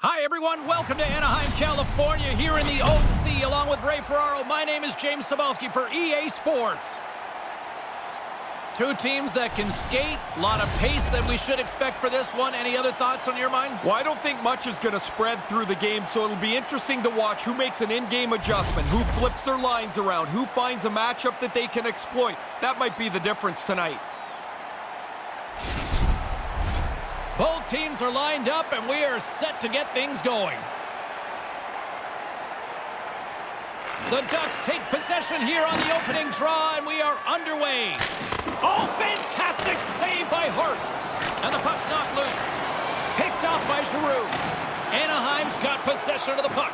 Hi, everyone. Welcome to Anaheim, California, here in the OC, along with Ray Ferraro. My name is James Cebulski for EA Sports. Two teams that can skate, a lot of pace that we should expect for this one. Any other thoughts on your mind? Well, I don't think much is going to spread through the game, so it'll be interesting to watch who makes an in-game adjustment, who flips their lines around, who finds a matchup that they can exploit. That might be the difference tonight. Both teams are lined up, and we are set to get things going. The Ducks take possession here on the opening draw, and we are underway. Oh, fantastic save by Hart. And the puck's knocked loose. Picked off by Giroux. Anaheim's got possession of the puck.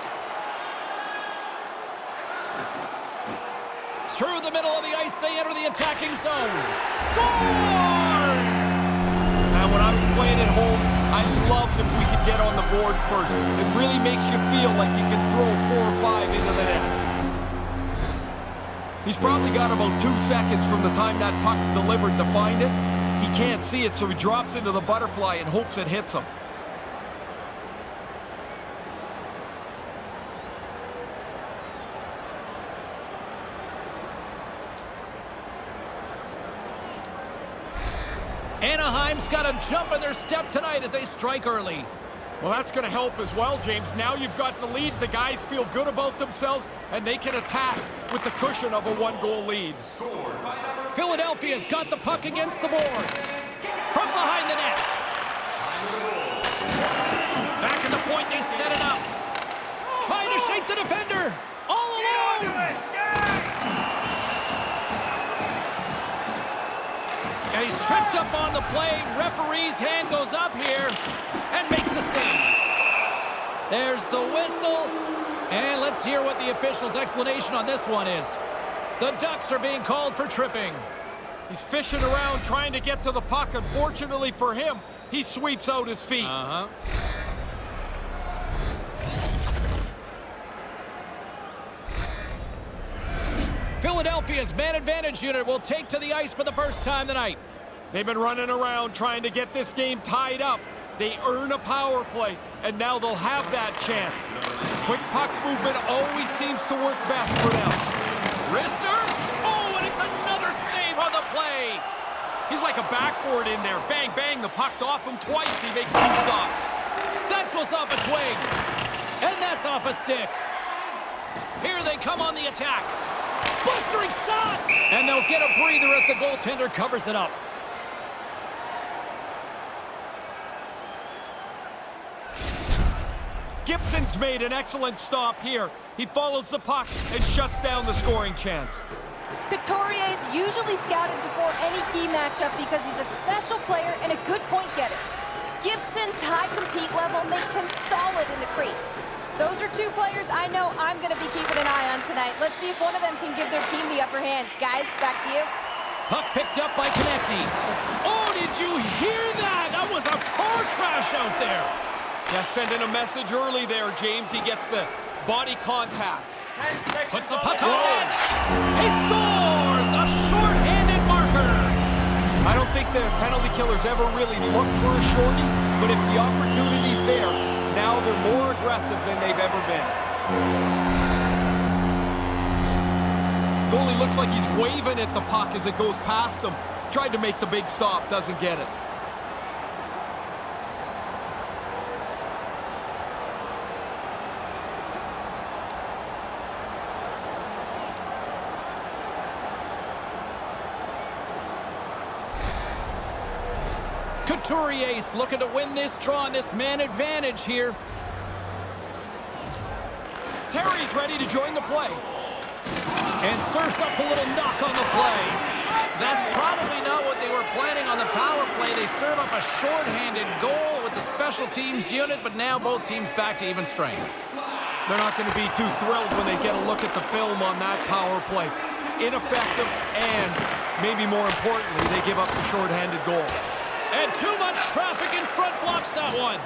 Through the middle of the ice, they enter the attacking zone. Scores! Now, when I was playing at home, I loved if we could get on the board first. It really makes you feel like you can throw 4 or 5 into the net. He's probably got about 2 seconds from the time that puck's delivered to find it. He can't see it, so he drops into the butterfly and hopes it hits him. Anaheim's got a jump in their step tonight as they strike early. Well, that's going to help as well, James. Now you've got the lead. The guys feel good about themselves, and they can attack with the cushion of a 1-goal lead. Philadelphia's got the puck against the boards. From behind the net. Back at the point, they set it up. Trying to shake the defender. All alone. And he's tripped up on the play. Referee's hand goes up here and makes the save. There's the whistle. And let's hear what the official's explanation on this one is. The Ducks are being called for tripping. He's fishing around trying to get to the puck. Unfortunately for him, he sweeps out his feet. Philadelphia's man advantage unit will take to the ice for the first time tonight. They've been running around trying to get this game tied up. They earn a power play, and now they'll have that chance. Quick puck movement always seems to work best for them. Wrister? Oh, and it's another save on the play. He's like a backboard in there. Bang, bang, the puck's off him twice. He makes 2 stops. That goes off a twig. And that's off a stick. Here they come on the attack. Blistering shot! And they'll get a breather as the goaltender covers it up. Gibson's made an excellent stop here. He follows the puck and shuts down the scoring chance. Couturier is usually scouted before any key matchup because he's a special player and a good point getter. Gibson's high compete level makes him solid in the crease. Those are 2 players I know I'm going to be keeping an eye on tonight. Let's see if one of them can give their team the upper hand. Guys, back to you. Puck picked up by Konechny. Oh, did you hear that? That was a car crash out there. Yeah, sending a message early there, James. He gets the body contact. Puts the puck on net. He scores! A short-handed marker. I don't think the penalty killers ever really look for a shorty, but if the opportunity's there, now they're more aggressive than they've ever been. Goalie looks like he's waving at the puck as it goes past him. Tried to make the big stop, doesn't get it. Couturier's looking to win this draw on this man advantage here. Terry's ready to join the play. And serves up a little knock on the play. That's probably not what they were planning on the power play. They serve up a short-handed goal with the special teams unit, but now both teams back to even strength. They're not going to be too thrilled when they get a look at the film on that power play. Ineffective, and maybe more importantly, they give up the short-handed goal. And too much traffic in front blocks that one.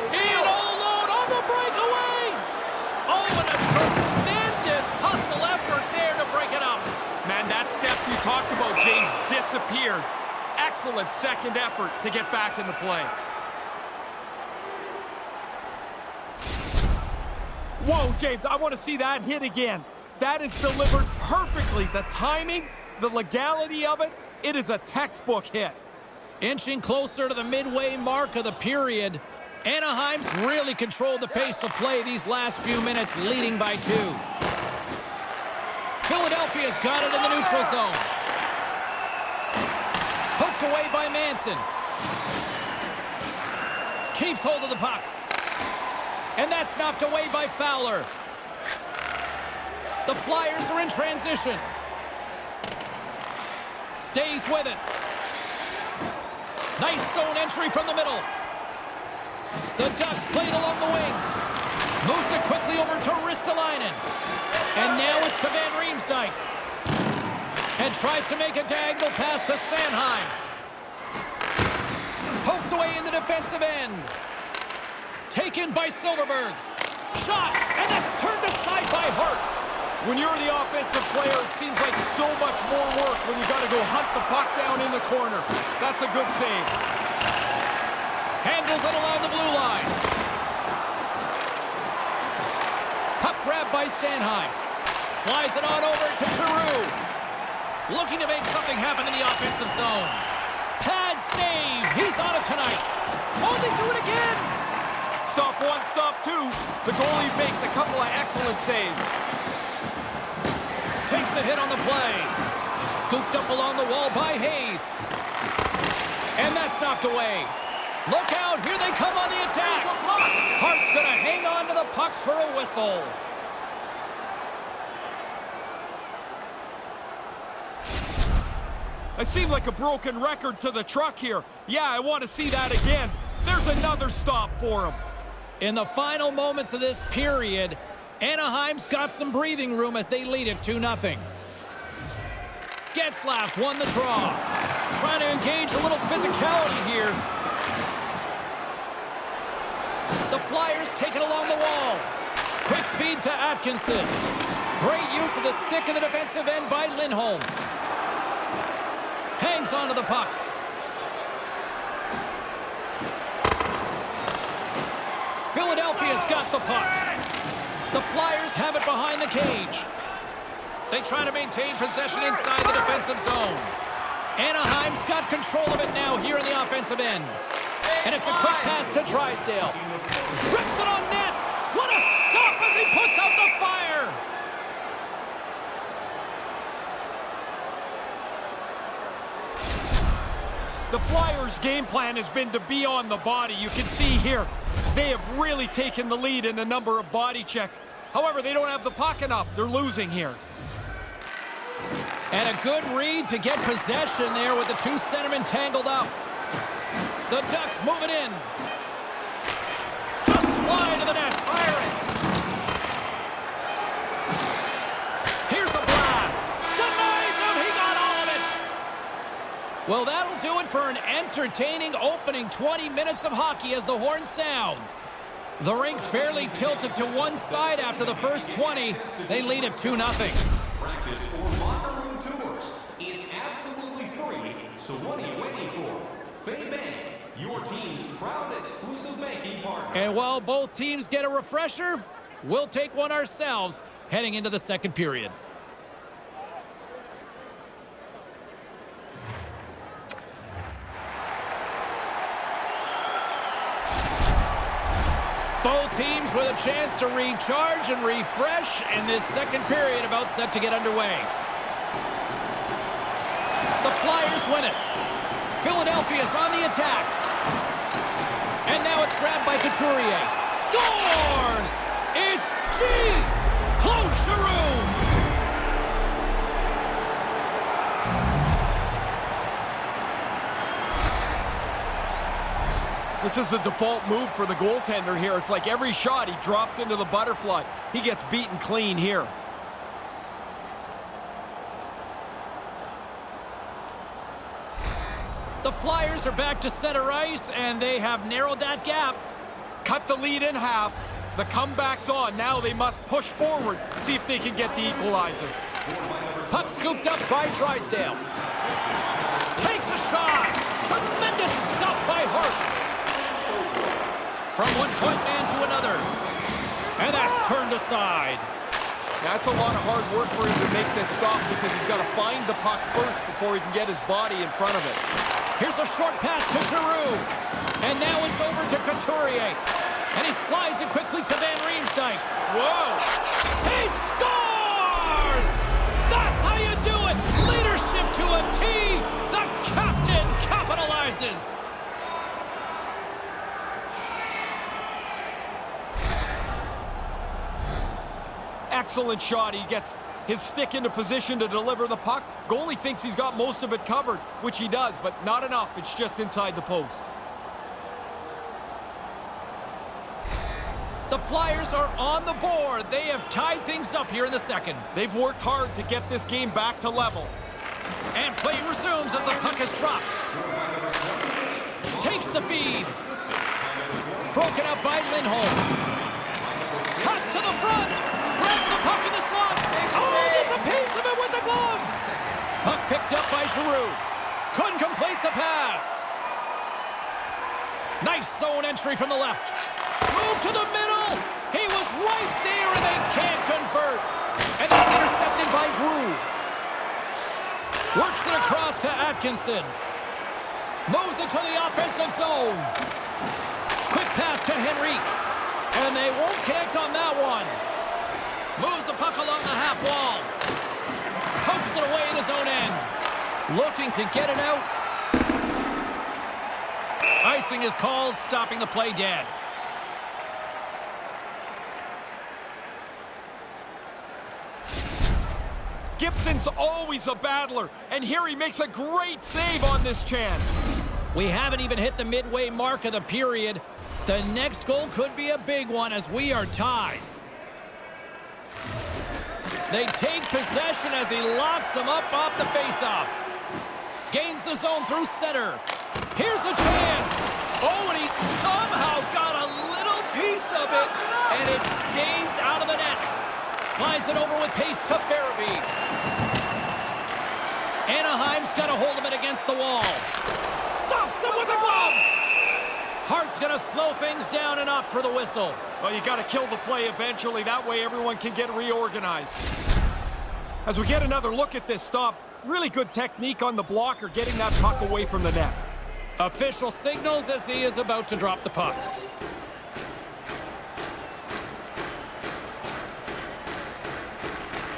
In all alone on the breakaway. Oh, and a tremendous hustle effort there to break it up. Man, that step you talked about, James, disappeared. Excellent second effort to get back into play. Whoa, James, I want to see that hit again. That is delivered perfectly. The timing, the legality of it, it is a textbook hit. Inching closer to the midway mark of the period, Anaheim's really controlled the pace of play these last few minutes, leading by 2. Philadelphia's got it in the neutral zone. Poked away by Manson. Keeps hold of the puck. And that's knocked away by Fowler. The Flyers are in transition. Stays with it. Nice zone entry from the middle. The Ducks played along the wing. Moves it quickly over to Ristolainen. And now it's to Van Riemsdyk. And tries to make a diagonal pass to Sanheim. Poked away in the defensive end. Taken by Silverberg. Shot, and that's turned aside by Hart. When you're the offensive player, it seems like so much more work when you got to go hunt the puck down in the corner. That's a good save. Handles it along the blue line. Puck grab by Sanheim. Slides it on over to Giroux. Looking to make something happen in the offensive zone. Pad save. He's on it tonight. Oh, they do it again. Stop one, stop two. The goalie makes a couple of excellent saves. Takes a hit on the play. Scooped up along the wall by Hayes. And that's knocked away. Look out, here they come on the attack. Hart's gonna hang on to the puck for a whistle. It seemed like a broken record to the truck here. Yeah, I want to see that again. There's another stop for him. In the final moments of this period, Anaheim's got some breathing room as they lead it 2-0. Getzlaf's won the draw. Trying to engage a little physicality here. The Flyers take it along the wall. Quick feed to Atkinson. Great use of the stick in the defensive end by Lindholm. Hangs onto the puck. Philadelphia's got the puck. The Flyers have it behind the cage. They try to maintain possession inside the defensive zone. Anaheim's got control of it now here in the offensive end. And it's a quick pass to Drysdale. Rips it on net. What a stop as he puts out the fire. The Flyers' game plan has been to be on the body. You can see here, they have really taken the lead in the number of body checks. However, they don't have the puck enough. They're losing here. And a good read to get possession there with the two centermen tangled up. The Ducks move it in. Just wide of the net. Fire it. Here's a blast. Denies him. He got all of it. Well, that'll do it for an entertaining opening 20 minutes of hockey as the horn sounds. The rink fairly tilted to one side after the first 20. They lead it 2-0. Practice or locker room tours is absolutely free, so what are you waiting for? Fay Bank, your team's proud exclusive banking partner. And while both teams get a refresher, we'll take one ourselves heading into the second period. Both teams with a chance to recharge and refresh, and this second period about set to get underway. The Flyers win it. Philadelphia's on the attack. And now it's grabbed by Couturier. Scores! It's Claude Giroux! This is the default move for the goaltender here. It's like every shot he drops into the butterfly. He gets beaten clean here. The Flyers are back to center ice, and they have narrowed that gap. Cut the lead in half. The comeback's on. Now they must push forward, see if they can get the equalizer. Puck scooped up by Drysdale. Takes a shot. Tremendous stop by Hart. From one point man to another. And that's turned aside. That's a lot of hard work for him to make this stop because he's got to find the puck first before he can get his body in front of it. Here's a short pass to Giroux. And now it's over to Couturier. And he slides it quickly to Van Riemsdyk. Whoa! He scores! That's how you do it! Leadership to a T! The captain capitalizes! Excellent shot. He gets his stick into position to deliver the puck. Goalie thinks he's got most of it covered, which he does, but not enough. It's just inside the post. The Flyers are on the board. They have tied things up here in the second. They've worked hard to get this game back to level. And play resumes as the puck is dropped. Takes the feed. Broken up by Lindholm. Cuts to the front. Grabs the puck in the slot. Oh, gets a piece of it with the glove. Puck picked up by Giroux. Couldn't complete the pass. Nice zone entry from the left. Move to the middle. He was right there and they can't convert. And that's intercepted by Grew. Works it across to Atkinson. Moves it to the offensive zone. Quick pass to Henrique. And they won't connect on that one. Moves the puck along the half wall. Pokes it away in his own end. Looking to get it out. Icing is called, stopping the play dead. Gibson's always a battler, and here he makes a great save on this chance. We haven't even hit the midway mark of the period. The next goal could be a big one as we are tied. They take possession as he locks him up off the faceoff. Gains the zone through center. Here's a chance. Oh, and he somehow got a little piece of it, and it skates out of the net. Slides it over with pace to Farabee. Anaheim's got a hold of it against the wall. Stops him with a glove. Hart's going to slow things down and up for the whistle. Well, you got to kill the play eventually. That way everyone can get reorganized. As we get another look at this stop, really good technique on the blocker getting that puck away from the net. Official signals as he is about to drop the puck.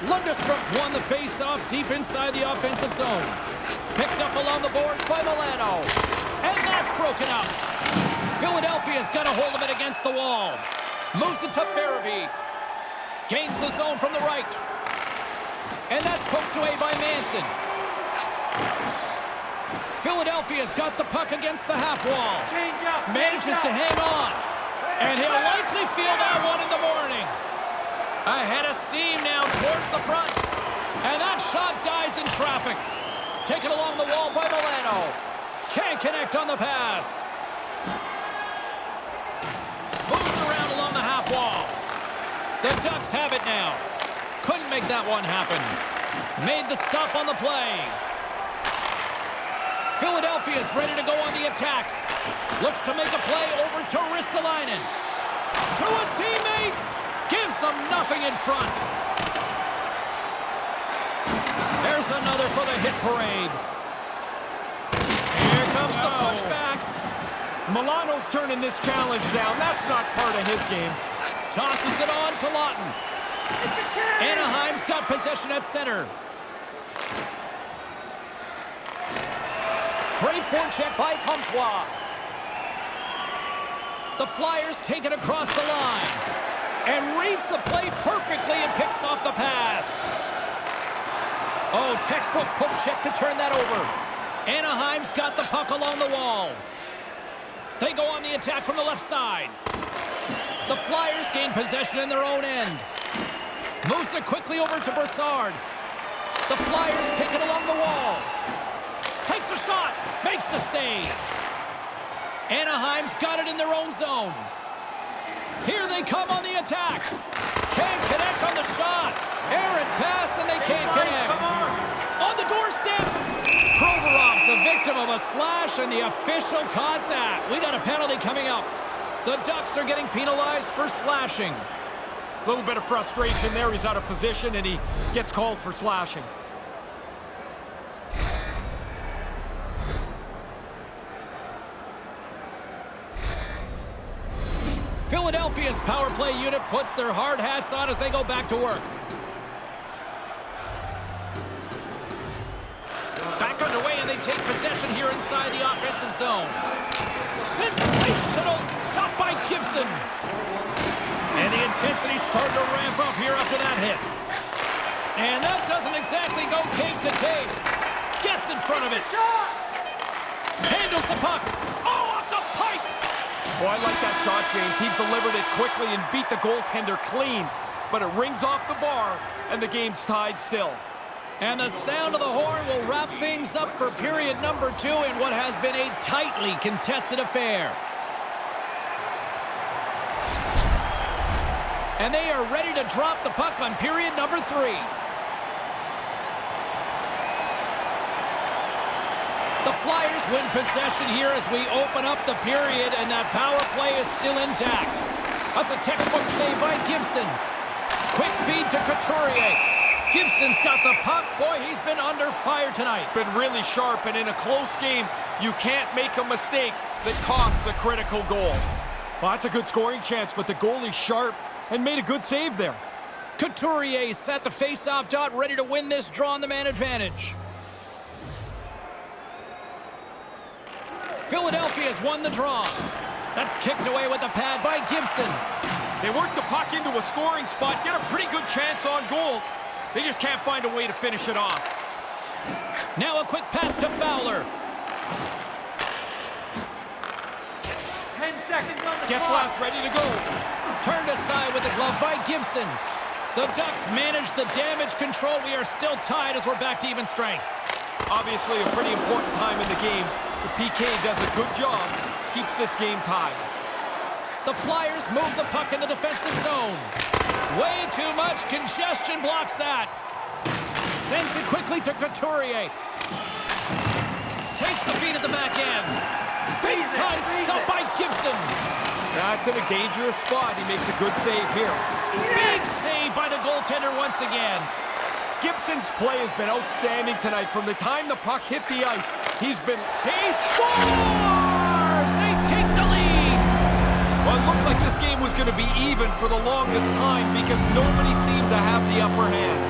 Lundstrom's won the face-off deep inside the offensive zone. Picked up along the boards by Milano. And that's broken up. Philadelphia's got a hold of it against the wall. Moves it to Farabee. Gains the zone from the right. And that's poked away by Manson. Philadelphia's got the puck against the half wall. Manages to hang on. And he'll likely feel that one in the morning. Ahead of steam now towards the front. And that shot dies in traffic. Taken along the wall by Milano. Can't connect on the pass. Moves around along the half wall. The Ducks have it now. Couldn't make that one happen. Made the stop on the play. Philadelphia's ready to go on the attack. Looks to make a play over to Ristolainen. To his teammate. Gives them nothing in front. There's another for the hit parade. Here comes the pushback. Milano's turning this challenge down. That's not part of his game. Tosses it on to Lawton. Anaheim's got possession at center. Great forecheck by Comtois. The Flyers take it across the line. And reads the play perfectly and picks off the pass. Oh, textbook poke check to turn that over. Anaheim's got the puck along the wall. They go on the attack from the left side. The Flyers gain possession in their own end. Moves it quickly over to Brassard. The Flyers take it along the wall. Takes a shot. Makes the save. Anaheim's got it in their own zone. Here they come on the attack. Can't connect on the shot. Errant pass, and they can't connect. On the doorstep. Provorov's the victim of a slash, and the official caught that. We got a penalty coming up. The Ducks are getting penalized for slashing. A little bit of frustration there. He's out of position, and he gets called for slashing. Philadelphia's power play unit puts their hard hats on as they go back to work. Back underway, and they take possession here inside the offensive zone. Sensational stop by Gibson. And the intensity starting to ramp up here after that hit. And that doesn't exactly go tape to tape. Gets in front of it. Handles the puck. Oh, up the pipe. Oh, I like that shot, James. He delivered it quickly and beat the goaltender clean. But it rings off the bar, and the game's tied still. And the sound of the horn will wrap things up for period number 2 in what has been a tightly contested affair. And they are ready to drop the puck on period number 3. The Flyers win possession here as we open up the period, and that power play is still intact. That's a textbook save by Gibson. Quick feed to Couturier. Gibson's got the puck. Boy, he's been under fire tonight. Been really sharp, and in a close game, you can't make a mistake that costs a critical goal. Well, that's a good scoring chance, but the goalie's sharp and made a good save there. Couturier set the face-off dot, ready to win this draw on the man advantage. Philadelphia's won the draw. That's kicked away with the pad by Gibson. They work the puck into a scoring spot, get a pretty good chance on goal. They just can't find a way to finish it off. Now a quick pass to Fowler. 10 seconds on the Gets clock. last ready to go. Turned aside with the glove by Gibson. The Ducks manage the damage control. We are still tied as we're back to even strength. Obviously a pretty important time in the game. The PK does a good job, keeps this game tied. The Flyers move the puck in the defensive zone. Way too much congestion blocks that. Sends it quickly to Couturier. Takes the feed at the back end. Big time stop by Gibson. That's in a dangerous spot. He makes a good save here. Big save by the goaltender once again. Gibson's play has been outstanding tonight. From the time the puck hit the ice, he scores! They take the lead. Well, it looked like this game was going to be even for the longest time because nobody seemed to have the upper hand.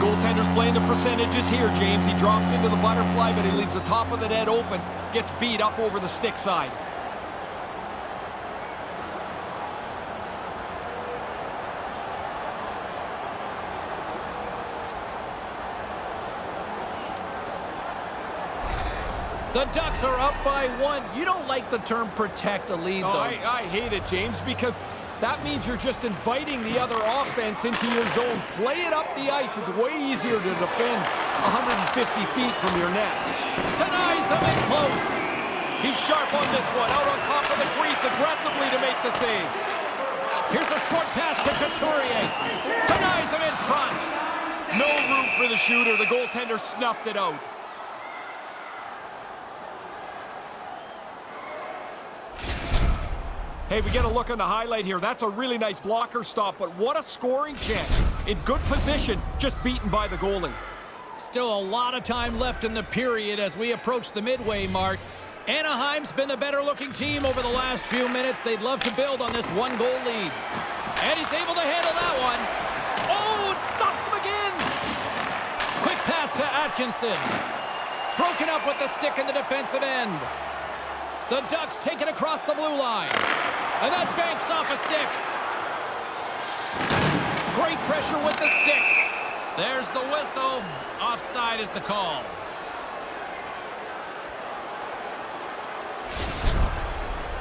Goaltender's playing the percentages here, James. He drops into the butterfly, but he leaves the top of the net open. Gets beat up over the stick side. The Ducks are up by 1. You don't like the term protect a lead, though. I hate it, James, because that means you're just inviting the other offense into your zone. Play it up the ice. It's way easier to defend 150 feet from your net. Denies him in close. He's sharp on this one. Out on top of the crease aggressively to make the save. Here's a short pass to Couturier. Denies him in front. No room for the shooter. The goaltender snuffed it out. Hey, we get a look on the highlight here. That's a really nice blocker stop, but what a scoring chance. In good position, just beaten by the goalie. Still a lot of time left in the period as we approach the midway mark. Anaheim's been the better-looking team over the last few minutes. They'd love to build on this one-goal lead. And he's able to handle that one. Oh, it stops him again. Quick pass to Atkinson. Broken up with the stick in the defensive end. The Ducks take it across the blue line. And that banks off a stick. Great pressure with the stick. There's the whistle. Offside is the call.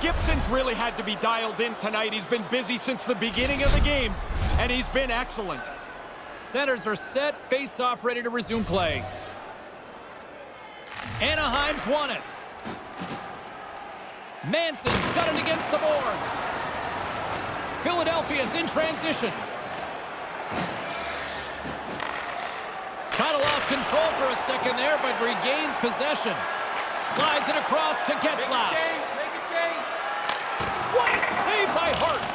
Gibson's really had to be dialed in tonight. He's been busy since the beginning of the game, and he's been excellent. Centers are set. Face-off ready to resume play. Anaheim's won it. Manson's got it against the boards. Philadelphia's in transition. Kind of lost control for a second there, but regains possession. Slides it across to Getzlaf. Make a change. What a save by Hart.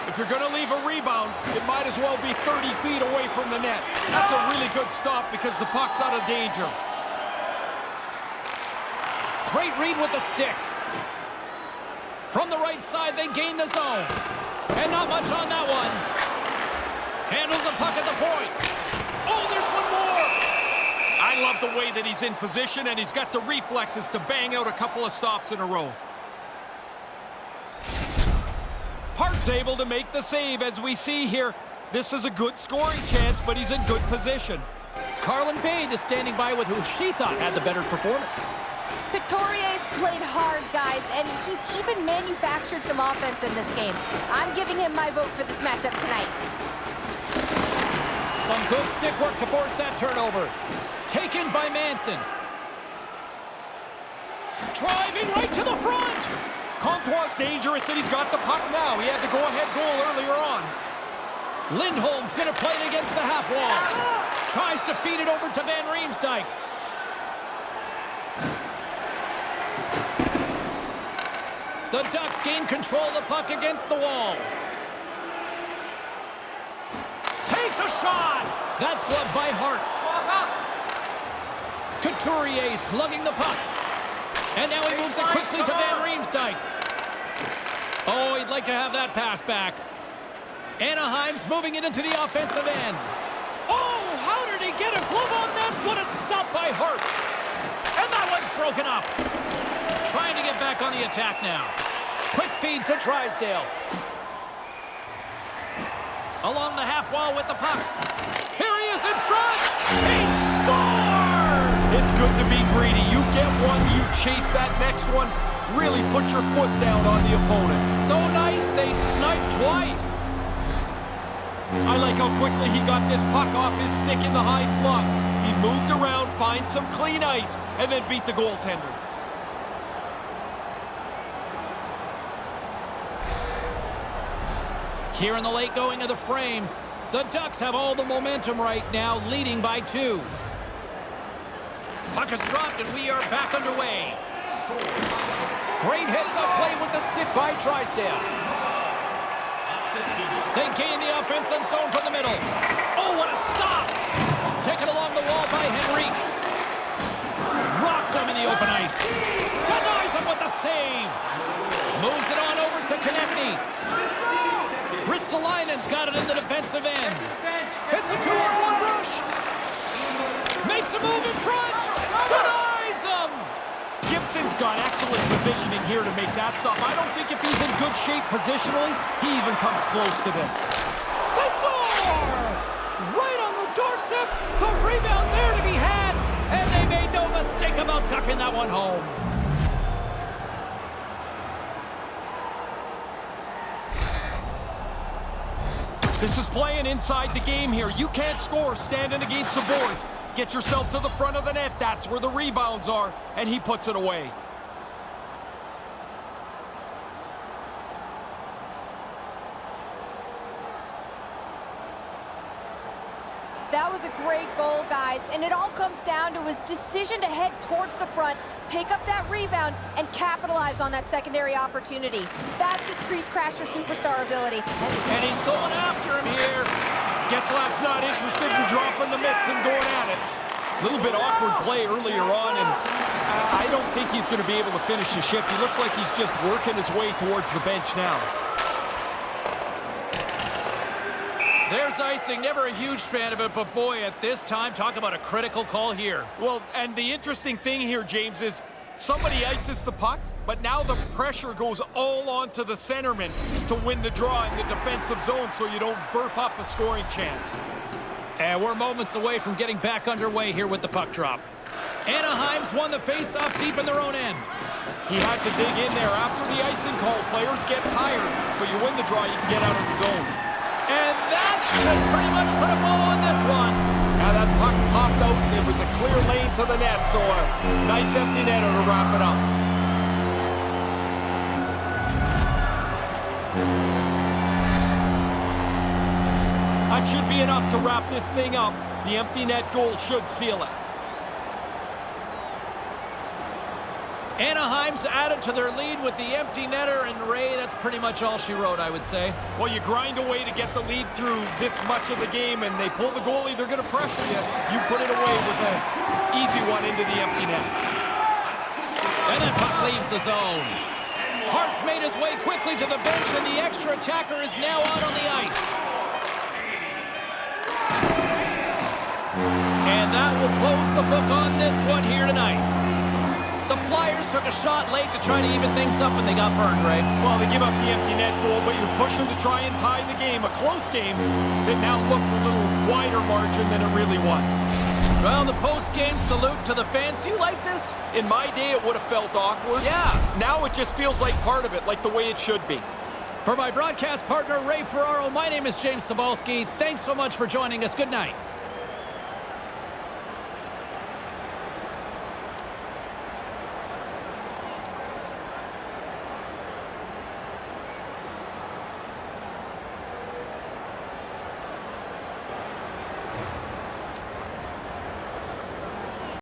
If you're going to leave a rebound, it might as well be 30 feet away from the net. That's a really good stop because the puck's out of danger. Great read with the stick. From the right side, they gain the zone. And not much on that one. Handles the puck at the point. Oh, there's one more. I love the way that he's in position, and he's got the reflexes to bang out a couple of stops in a row. Hart's able to make the save, as we see here. This is a good scoring chance, but he's in good position. Carlin Bade is standing by with who she thought had the better performance. Couturier's played hard, guys, and he's even manufactured some offense in this game. I'm giving him my vote for this matchup tonight. Some good stick work to force that turnover. Taken by Manson. Driving right to the front. Comtois dangerous, and he's got the puck now. He had the go-ahead goal earlier on. Lindholm's going to play it against the half wall. Tries to feed it over to Van Riemsdyk. The Ducks gain control of the puck against the wall. Takes a shot. That's gloved by Hart. Couturier slugging the puck. And now he moves it quickly to Van Riemsdyk. Oh, he'd like to have that pass back. Anaheim's moving it into the offensive end. Oh, how did he get a glove on that? What a stop by Hart. And that one's broken up. Trying to get back on the attack now. Quick feed to Drysdale. Along the half wall with the puck. Here he is in front. He scores! It's good to be greedy. You get one, you chase that next one. Really put your foot down on the opponent. So nice, they sniped twice. I like how quickly he got this puck off his stick in the high slot. He moved around, find some clean ice, and then beat the goaltender. Here in the late going of the frame, the Ducks have all the momentum right now, leading by 2. Puck is dropped, and we are back underway. Great heads-up play with the stick by Drysdale. They gain the offensive zone from the middle. Oh, what a stop! Taken along the wall by Henrique. Rocked him in the open ice. Denies him with the save. Moves it on over to Konechny. Ristolainen's got it in the defensive end. It's a 2-on-1 rush. Makes a move in front. Denies him. Gibson's got excellent positioning here to make that stop. I don't think if he's in good shape positionally, he even comes close to this. They score! Right on the doorstep. The rebound there to be had. And they made no mistake about tucking that one home. This is playing inside the game here. You can't score standing against the boards. Get yourself to the front of the net. That's where the rebounds are. And he puts it away. That was a great goal, guys, and it all comes down to his decision to head towards the front, pick up that rebound, and capitalize on that secondary opportunity. That's his crease crasher superstar ability. And he's going after him here. Getzlaf's not interested in dropping the mitts and going at it. A little bit awkward play earlier on, and I don't think he's going to be able to finish the shift. He looks like he's just working his way towards the bench now. There's icing. Never a huge fan of it, but boy, at this time, talk about a critical call here. Well, and the interesting thing here, James, is somebody ices the puck, but now the pressure goes all onto the centerman to win the draw in the defensive zone so you don't burp up a scoring chance. And we're moments away from getting back underway here with the puck drop. Anaheim's won the face-off deep in their own end. He had to dig in there after the icing call. Players get tired, but you win the draw, you can get out of the zone. And that should pretty much put a bow on this one. Now that puck popped out, and it was a clear lane to the net, so a nice empty netter to wrap it up. That should be enough to wrap this thing up. The empty net goal should seal it. Anaheim's added to their lead with the empty netter, and Ray, that's pretty much all she wrote, I would say. Well, you grind away to get the lead through this much of the game, and they pull the goalie, they're going to pressure you. You put it away with an easy one into the empty net. And then puck leaves the zone. Hart's made his way quickly to the bench, and the extra attacker is now out on the ice. And that will close the book on this one here tonight. The Flyers took a shot late to try to even things up, and they got burned, Ray. Well, they give up the empty net goal, but you're pushing to try and tie the game. A close game that now looks a little wider margin than it really was. Well, the post-game salute to the fans. Do you like this? In my day, it would have felt awkward. Yeah. Now it just feels like part of it, like the way it should be. For my broadcast partner, Ray Ferraro, my name is James Cybulski. Thanks so much for joining us. Good night.